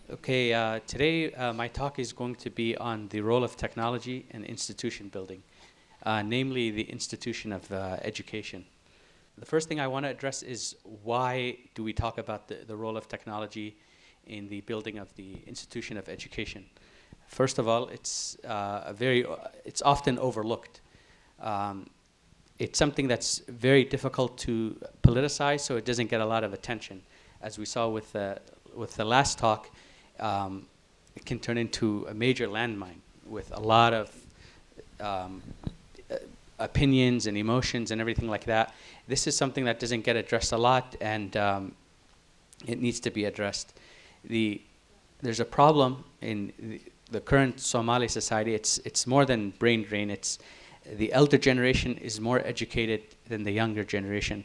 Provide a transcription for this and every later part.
Okay, today my talk is going to be on the role of technology in institution building, namely the institution of education. The first thing I want to address is why do we talk about the role of technology in the building of the institution of education? First of all, it's often overlooked. It's something that's very difficult to politicize, so it doesn't get a lot of attention. As we saw with the last talk, it can turn into a major landmine with a lot of opinions and emotions and everything like that. This is something that doesn't get addressed a lot, and it needs to be addressed. There's a problem in the current Somali society. It's more than brain drain. It's the elder generation is more educated than the younger generation,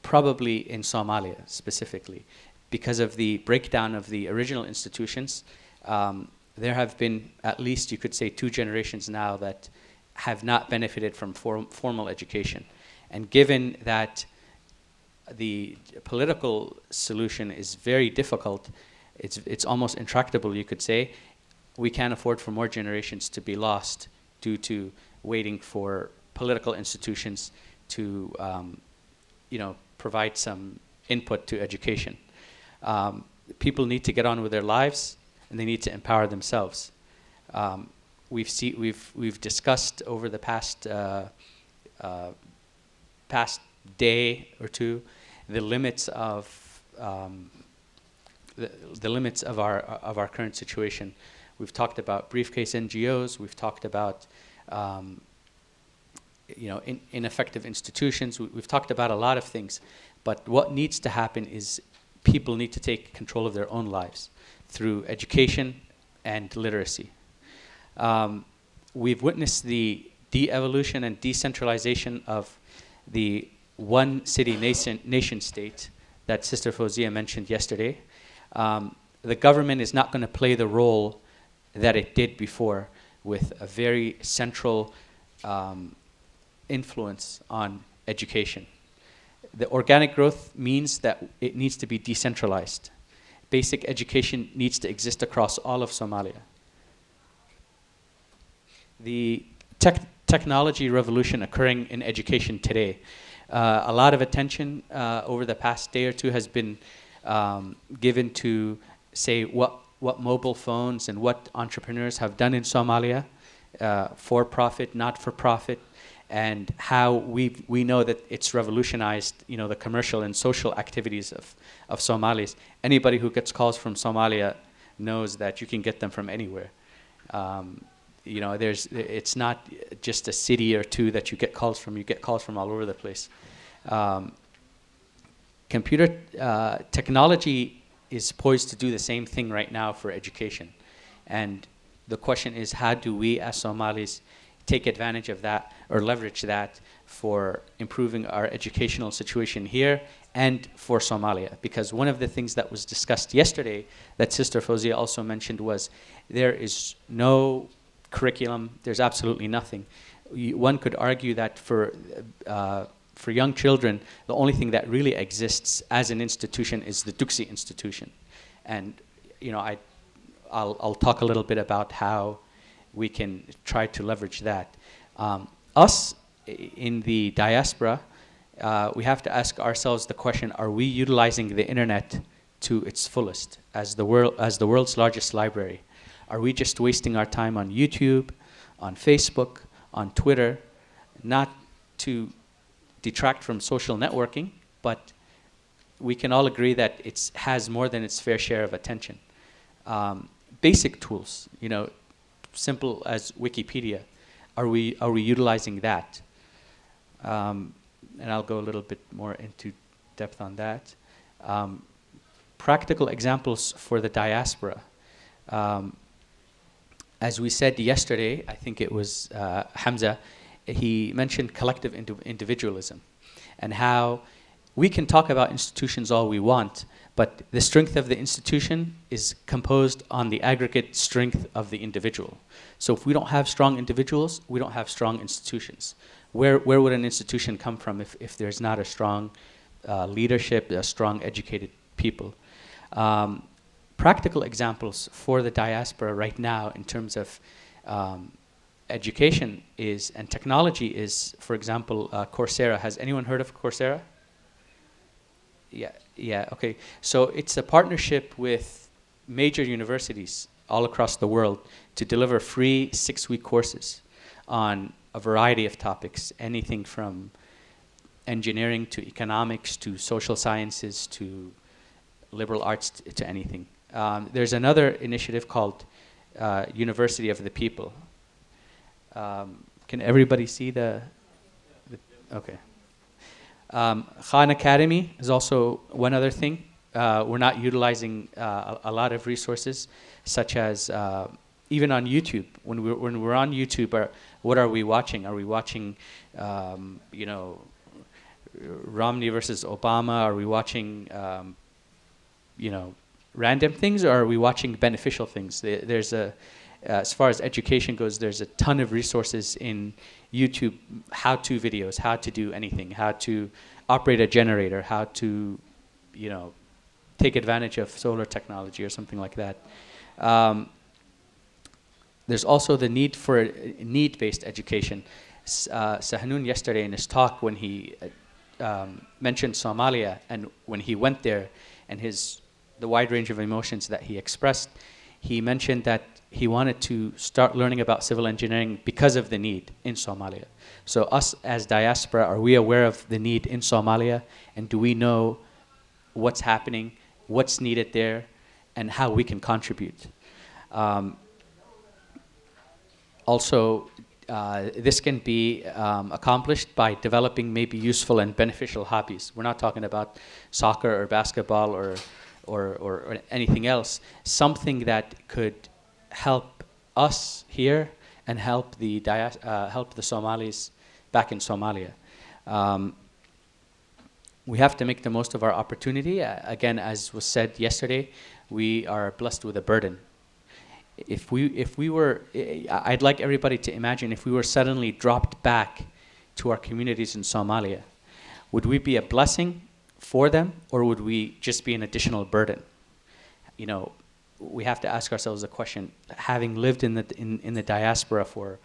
probably in Somalia specifically. Because of the breakdown of the original institutions, there have been at least, you could say, 2 generations now that have not benefited from formal education. And given that the political solution is very difficult, it's almost intractable, you could say, we can't afford for more generations to be lost due to waiting for political institutions to provide some input to education. People need to get on with their lives, and they need to empower themselves. We've discussed over the past day or two the limits of the limits of our current situation. We've talked about briefcase NGOs. We've talked about ineffective institutions. We've talked about a lot of things, but what needs to happen is people need to take control of their own lives through education and literacy. We've witnessed the de-evolution and decentralization of the one city nation state that Sister Fawzia mentioned yesterday. The government is not going to play the role that it did before with a very central influence on education. The organic growth means that it needs to be decentralized. Basic education needs to exist across all of Somalia. The technology revolution occurring in education today, a lot of attention over the past day or two has been given to say what mobile phones and what entrepreneurs have done in Somalia, for profit, not for profit, and how we know that it's revolutionized, the commercial and social activities of Somalis. Anybody who gets calls from Somalia knows that you can get them from anywhere. It's not just a city or two that you get calls from. You get calls from all over the place. Computer technology is poised to do the same thing right now for education. And the question is, how do we as Somalis take advantage of that or leverage that for improving our educational situation here and for Somalia? Because one of the things that was discussed yesterday that Sister Fawzia also mentioned was there is no curriculum, there's absolutely nothing. One could argue that for young children, the only thing that really exists as an institution is the Duksi institution. And I'll talk a little bit about how we can try to leverage that. Us in the diaspora, we have to ask ourselves the question: are we utilizing the internet to its fullest as the world's largest library? Are we just wasting our time on YouTube, on Facebook, on Twitter, not to detract from social networking, but we can all agree that it has more than its fair share of attention. Basic tools, simple as Wikipedia, are we utilizing that? And I'll go a little bit more into depth on that. Practical examples for the diaspora. As we said yesterday, I think it was Hamza, he mentioned collective individualism and how we can talk about institutions all we want, but the strength of the institution is composed on the aggregate strength of the individual. So if we don't have strong individuals, we don't have strong institutions. Where would an institution come from if there's not a strong leadership, a strong educated people? practical examples for the diaspora right now in terms of education is, and technology is, for example, Coursera. Has anyone heard of Coursera? Yeah, okay. So it's a partnership with major universities all across the world to deliver free 6-week courses on a variety of topics, anything from engineering to economics to social sciences to liberal arts to anything. There's another initiative called University of the People. Can everybody see the okay. Khan Academy is also one other thing. We're not utilizing a lot of resources, such as even on YouTube. When we're on YouTube, what are we watching? Are we watching, you know, Romney versus Obama? Are we watching, you know, random things, or are we watching beneficial things? There's a, as far as education goes, there's a ton of resources in YouTube, how-to videos, how to do anything, how to operate a generator, how to, you know, take advantage of solar technology or something like that. There's also the need for need-based education. Sahanun yesterday in his talk, when he mentioned Somalia and when he went there and the wide range of emotions that he expressed, he mentioned that he wanted to start learning about civil engineering because of the need in Somalia. So us as diaspora, are we aware of the need in Somalia, and do we know what's happening, what's needed there, and how we can contribute? Also, this can be accomplished by developing maybe useful and beneficial hobbies. We're not talking about soccer or basketball or anything else. Something that could help us here and help the Somalis back in Somalia. We have to make the most of our opportunity. Again, as was said yesterday, we are blessed with a burden. If we were, I'd like everybody to imagine if we were suddenly dropped back to our communities in Somalia, would we be a blessing for them, or would we just be an additional burden? You know, we have to ask ourselves the question, having lived in the diaspora for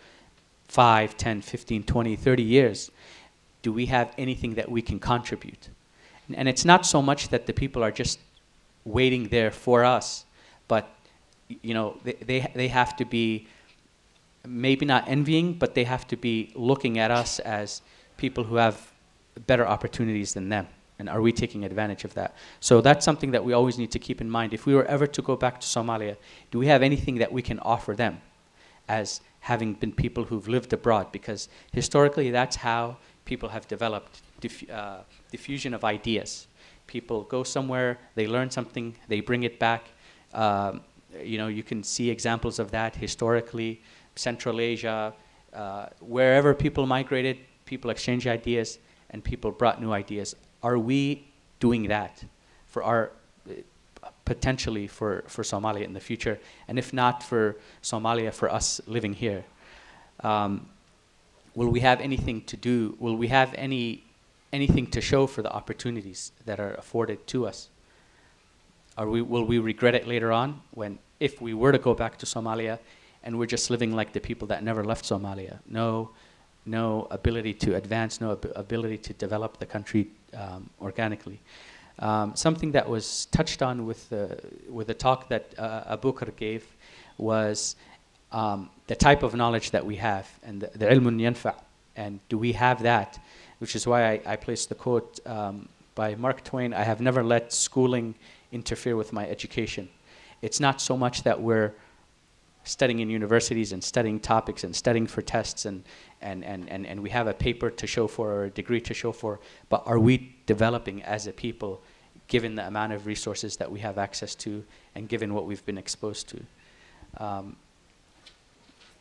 5, 10, 15, 20, 30 years, do we have anything that we can contribute? And it's not so much that the people are just waiting there for us, but you know, they have to be maybe not envying, but they have to be looking at us as people who have better opportunities than them. And are we taking advantage of that? So that's something that we always need to keep in mind. If we were ever to go back to Somalia, do we have anything that we can offer them as having been people who've lived abroad? Because historically, that's how people have developed diffusion of ideas. People go somewhere, they learn something, they bring it back. You know, you can see examples of that historically. Central Asia, wherever people migrated, people exchanged ideas, and people brought new ideas. Are we doing that for our, potentially for Somalia in the future? And if not for Somalia, for us living here? Will we have anything to do? Will we have anything to show for the opportunities that are afforded to us? Will we regret it later on if we were to go back to Somalia and we're just living like the people that never left Somalia? No ability to advance, no ability to develop the country organically. Something that was touched on with the talk that Abu Bakr gave was the type of knowledge that we have, and the ilmun yanfa, and do we have that? Which is why I placed the quote by Mark Twain, "I have never let schooling interfere with my education." It's not so much that we're studying in universities and studying topics and studying for tests and we have a paper to show for or a degree to show for, but are we developing as a people given the amount of resources that we have access to and given what we've been exposed to?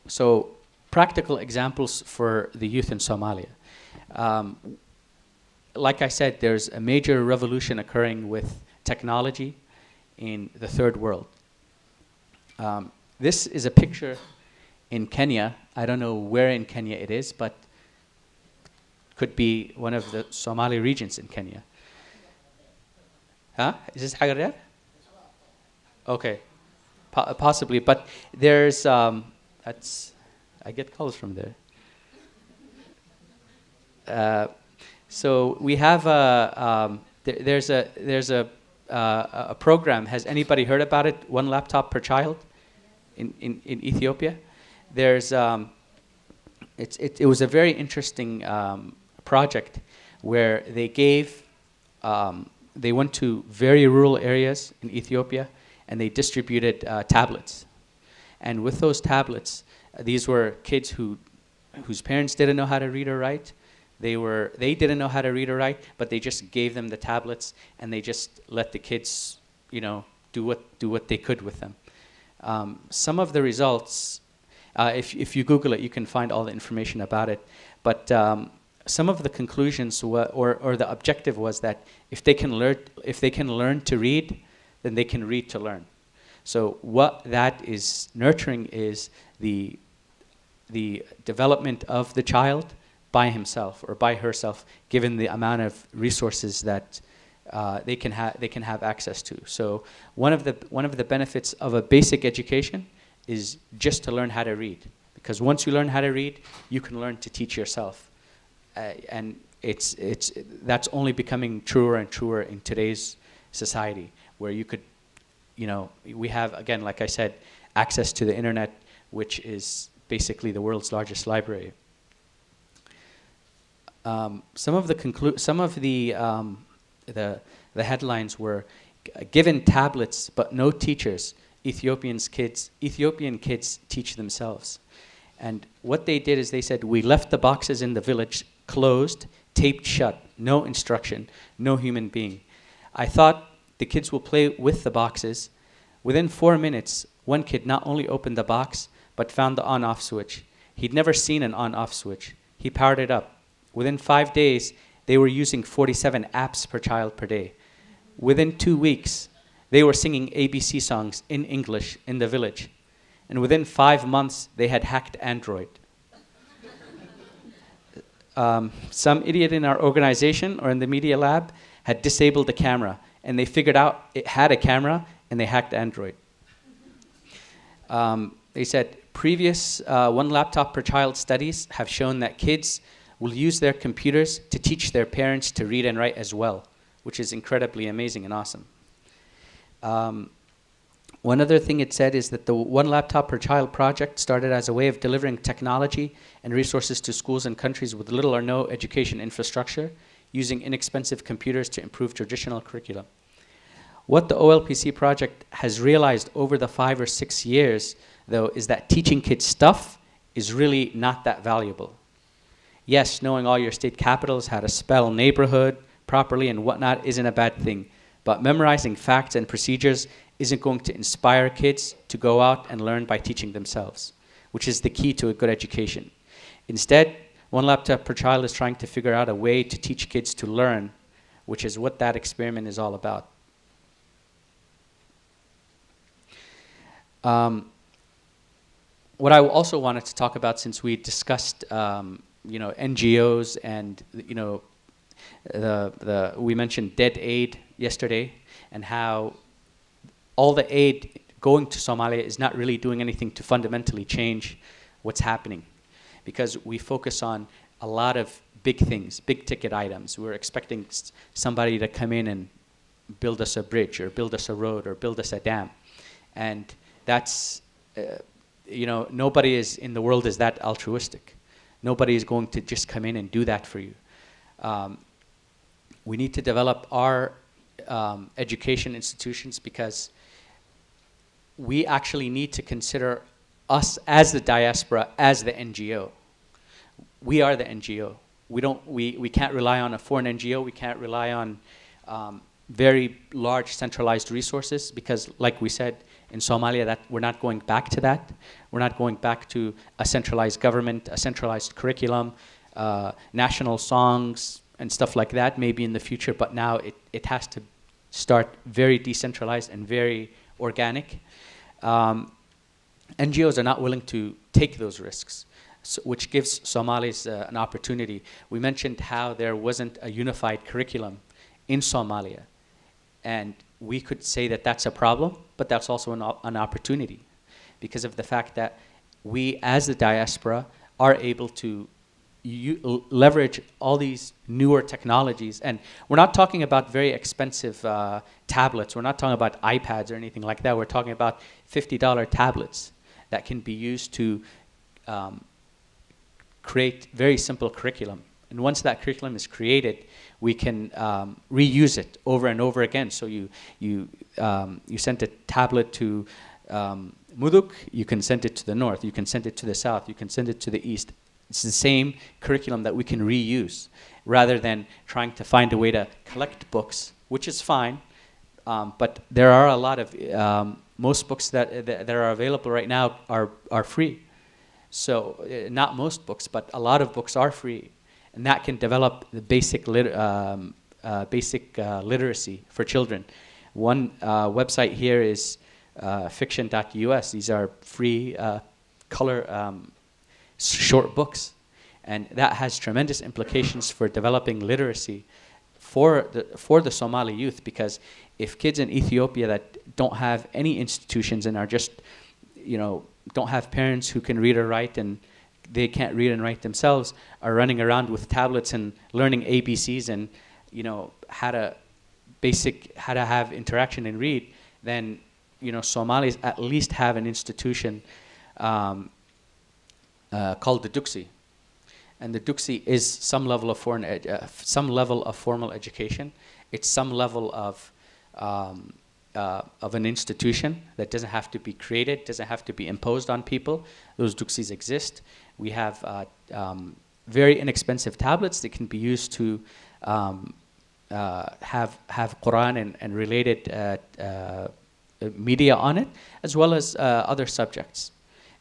So practical examples for the youth in Somalia. Like I said, there's a major revolution occurring with technology in the third world. This is a picture in Kenya. I don't know where in Kenya it is, but could be one of the Somali regions in Kenya. Huh? Is this Hagar? Okay, possibly, but there's that's I get calls from there. So we have a program. Has anybody heard about it? One laptop per child in Ethiopia. There's it was a very interesting project where they went to very rural areas in Ethiopia and they distributed tablets. And with those tablets, these were kids whose parents didn't know how to read or write. They didn't know how to read or write, but they just gave them the tablets and they just let the kids, do what they could with them. Some of the results, if you Google it, you can find all the information about it. But some of the conclusions or the objective was that if they can learn to read, then they can read to learn. So what that is nurturing is the development of the child by himself or by herself, given the amount of resources that they can have access to. So one of the benefits of a basic education is just to learn how to read, because once you learn how to read, you can learn to teach yourself, and that's only becoming truer and truer in today's society, where you could, we have, again, like I said, access to the internet, which is basically the world's largest library. Some of the headlines were, given tablets but no teachers, Ethiopian kids teach themselves. And what they did is they said, we left the boxes in the village closed, taped shut, no instruction, no human being. I thought the kids will play with the boxes. Within 4 minutes, one kid not only opened the box, but found the on-off switch. He'd never seen an on-off switch. He powered it up. Within 5 days, they were using 47 apps per child per day. Within 2 weeks, they were singing ABC songs in English in the village. And within 5 months, they had hacked Android. Some idiot in our organization or in the media lab had disabled the camera, and they figured out it had a camera, and they hacked Android. They said previous one laptop per child studies have shown that kids will use their computers to teach their parents to read and write as well, which is incredibly amazing and awesome. One other thing it said is that the One Laptop per Child project started as a way of delivering technology and resources to schools and countries with little or no education infrastructure, using inexpensive computers to improve traditional curriculum. What the OLPC project has realized over the 5 or 6 years, though, is that teaching kids stuff is really not that valuable. Yes, knowing all your state capitals, how to spell neighborhood properly and whatnot isn't a bad thing, but memorizing facts and procedures isn't going to inspire kids to go out and learn by teaching themselves, which is the key to a good education. Instead, One Laptop per Child is trying to figure out a way to teach kids to learn, which is what that experiment is all about. What I also wanted to talk about, since we discussed NGOs and we mentioned dead aid yesterday, and how all the aid going to Somalia is not really doing anything to fundamentally change what's happening, because we focus on a lot of big things, big ticket items. We're expecting somebody to come in and build us a bridge or build us a road or build us a dam, and that's nobody is in the world is that altruistic. Nobody is going to just come in and do that for you. We need to develop our education institutions, because we actually need to consider us as the diaspora as the NGO. We are the NGO. We can't rely on a foreign NGO. We can't rely on very large centralized resources, because, like we said, in Somalia, that we're not going back to that. We're not going back to a centralized government, a centralized curriculum, national songs and stuff like that, maybe in the future, but now it has to start very decentralized and very organic. NGOs are not willing to take those risks, which gives Somalis an opportunity. We mentioned how there wasn't a unified curriculum in Somalia, and we could say that that's a problem, but that's also an opportunity, because of the fact that we, as the diaspora, are able to leverage all these newer technologies. And we're not talking about very expensive tablets. We're not talking about iPads or anything like that. We're talking about $50 tablets that can be used to create very simple curriculum. And once that curriculum is created, we can reuse it over and over again. So you send a tablet to Muduk, you can send it to the north, you can send it to the south, you can send it to the east. It's the same curriculum that we can reuse, rather than trying to find a way to collect books, which is fine. But there are a lot of, most books that are available right now are free. So not most books, but a lot of books are free. And that can develop the basic literacy for children. One website here is fiction.us. These are free color short books. And that has tremendous implications for developing literacy for the Somali youth, because if kids in Ethiopia that don't have any institutions and are just, don't have parents who can read or write, and they can't read and write themselves, are running around with tablets and learning ABCs and how to have interaction and read, then Somalis at least have an institution called the Duksi. And the Duksi is some level of formal education. It's some level of an institution that doesn't have to be created, doesn't have to be imposed on people. Those Duksis exist. We have very inexpensive tablets that can be used to have Quran and related media on it, as well as other subjects.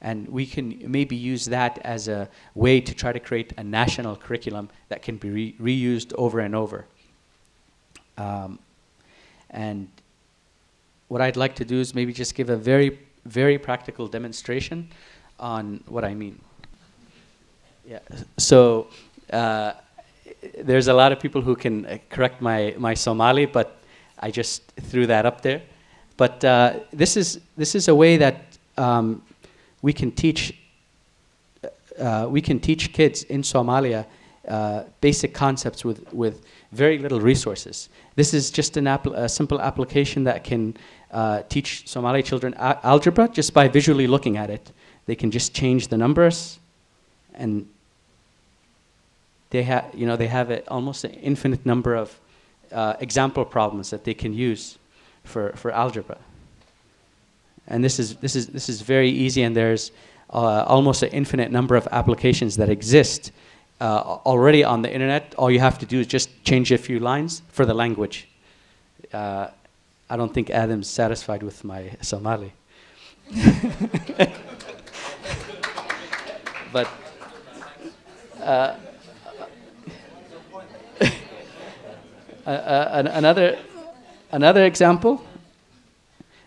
And we can maybe use that as a way to try to create a national curriculum that can be reused over and over. And what I'd like to do is maybe just give a very, very practical demonstration on what I mean. Yeah. So there's a lot of people who can correct my Somali, but I just threw that up there. But this is a way that we can teach kids in Somalia basic concepts with very little resources. This is just a simple application that can teach Somali children algebra just by visually looking at it. They can just change the numbers, and they have almost an infinite number of example problems that they can use for algebra. And this is very easy, and there's almost an infinite number of applications that exist already on the internet. All you have to do is just change a few lines for the language. I don't think Adam's satisfied with my Somali. But another example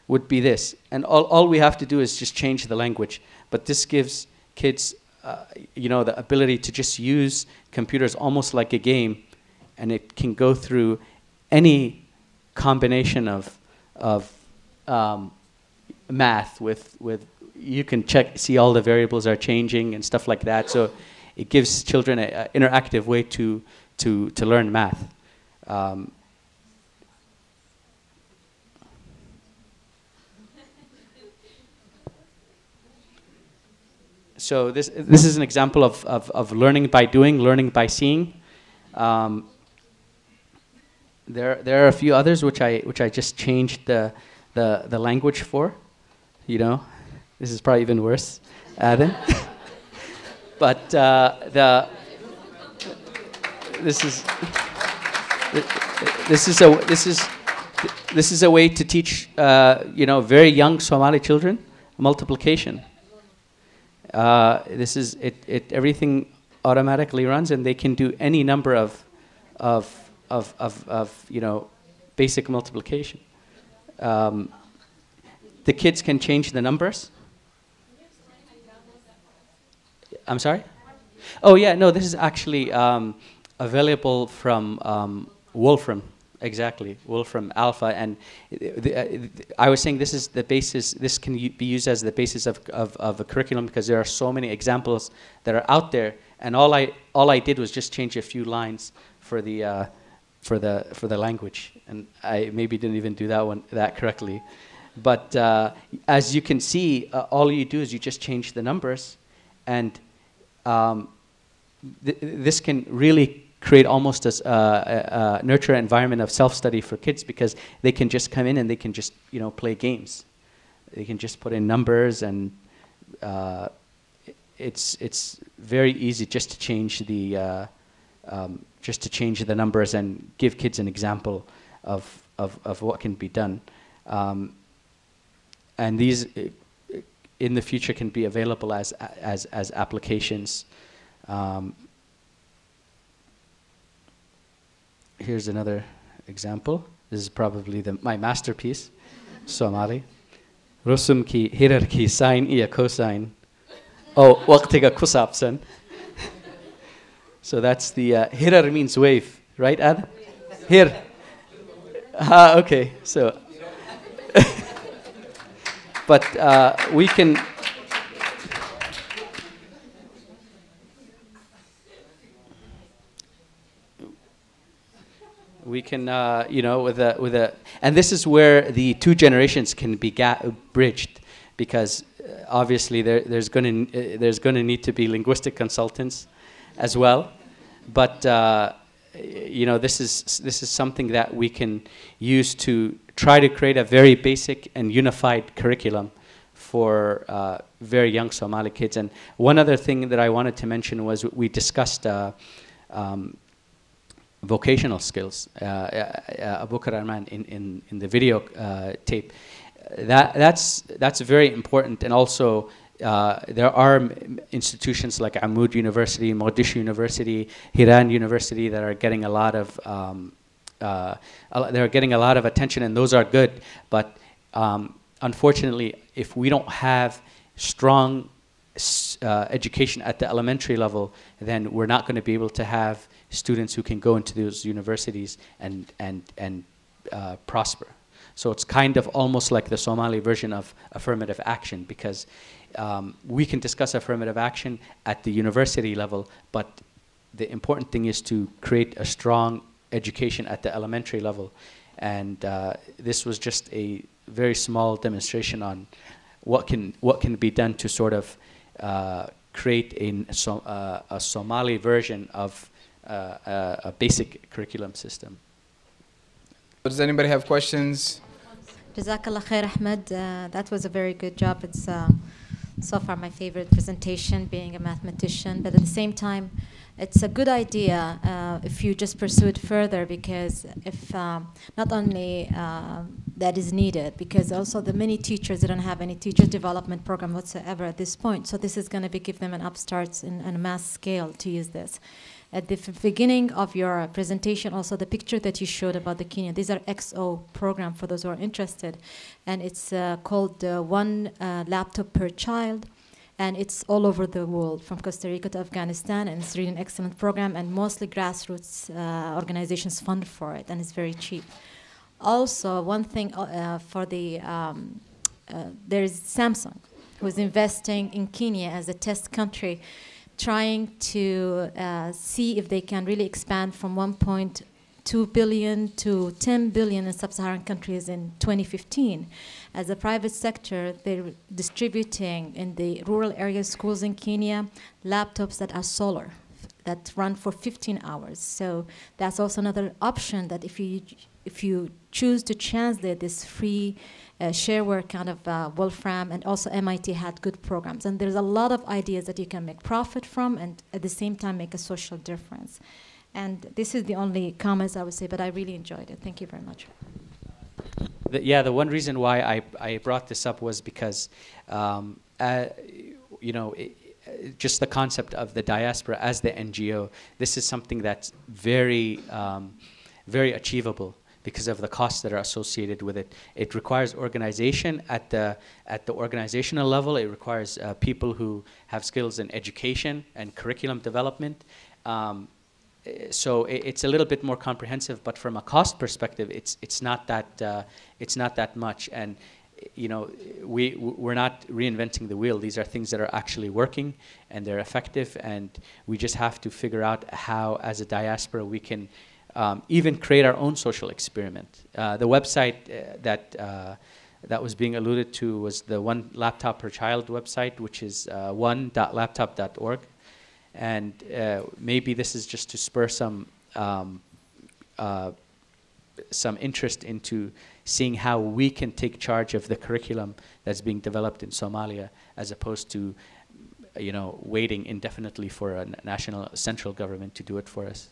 would be this. And all we have to do is just change the language. But this gives kids the ability to just use computers almost like a game, and it can go through any combination of math with you can see all the variables are changing and stuff like that. So it gives children an interactive way to learn math. So this is an example of learning by doing, learning by seeing. There are a few others which I just changed the language for. This is probably even worse, Adam. But this is a way to teach very young Somali children multiplication. Everything automatically runs, and they can do any number of basic multiplication. The kids can change the numbers. I'm sorry? Oh yeah, no, this is actually available from Wolfram. Exactly, Wolfram Alpha, and I was saying this is the basis. This can be used as the basis of a curriculum because there are so many examples that are out there, and all I did was just change a few lines for the language, and I maybe didn't even do that correctly, but as you can see, all you do is you just change the numbers, and this can really create almost a nurture an environment of self-study for kids because they can just come in and they can just play games. They can just put in numbers, and it's very easy just to change the numbers and give kids an example of what can be done, and these in the future can be available as applications. Here's another example. This is probably my masterpiece, Somali. Rusum ki hierarchy sine iya cosine. Oh, waqtiga kusapsan. So that's the hirar means wave, right, Ad? Here. Okay. So, but we can. We can, and this is where the two generations can be bridged, because obviously there's going to need to be linguistic consultants as well, but this is something that we can use to try to create a very basic and unified curriculum for very young Somali kids. And one other thing that I wanted to mention was we discussed vocational skills. Abu Kararman in the video tape. That's very important, and also there are institutions like Amud University, Mogadishu University, Hiran University that are getting a lot of they're getting a lot of attention, and those are good. But unfortunately, if we don't have strong education at the elementary level, then we're not going to be able to have students who can go into those universities and prosper. So it's kind of almost like the Somali version of affirmative action, because we can discuss affirmative action at the university level, but the important thing is to create a strong education at the elementary level. And this was just a very small demonstration on what can be done to sort of create a Somali version of a basic curriculum system. Does anybody have questions? Jazakallah khair, Ahmed. That was a very good job. It's so far my favorite presentation, being a mathematician. But at the same time, it's a good idea if you just pursue it further, because if not only that is needed, because also the many teachers didn't have any teacher development program whatsoever at this point. So this is going to give them an upstart in a mass scale to use this. At the beginning of your presentation, also the picture that you showed about the Kenya, these are XO program for those who are interested. And it's called One Laptop Per Child. And it's all over the world, from Costa Rica to Afghanistan. And it's really an excellent program. And mostly grassroots organizations fund for it. And it's very cheap. Also, one thing for the, there is Samsung, who is investing in Kenya as a test country, trying to see if they can really expand from 1.2 billion to 10 billion in sub-Saharan countries in 2015. As a private sector, they're distributing in the rural area schools in Kenya laptops that are solar, that run for 15 hours. So that's also another option, that if you choose to translate this free shareware kind of Wolfram, and also MIT had good programs. And there's a lot of ideas that you can make profit from and at the same time make a social difference. And this is the only comments I would say, but I really enjoyed it. Thank you very much. The one reason why I brought this up was because, just the concept of the diaspora as the NGO, this is something that's very, very achievable, because of the costs that are associated with it. It requires organization at the organizational level. It requires people who have skills in education and curriculum development. so it's a little bit more comprehensive, but from a cost perspective, it's not that much. And you know, we're not reinventing the wheel. These are things that are actually working and they're effective, and we just have to figure out how, as a diaspora, we can even create our own social experiment. The website that was being alluded to was the One Laptop Per Child website, which is one.laptop.org. And maybe this is just to spur some interest into seeing how we can take charge of the curriculum that's being developed in Somalia, as opposed to, you know, waiting indefinitely for a national central government to do it for us.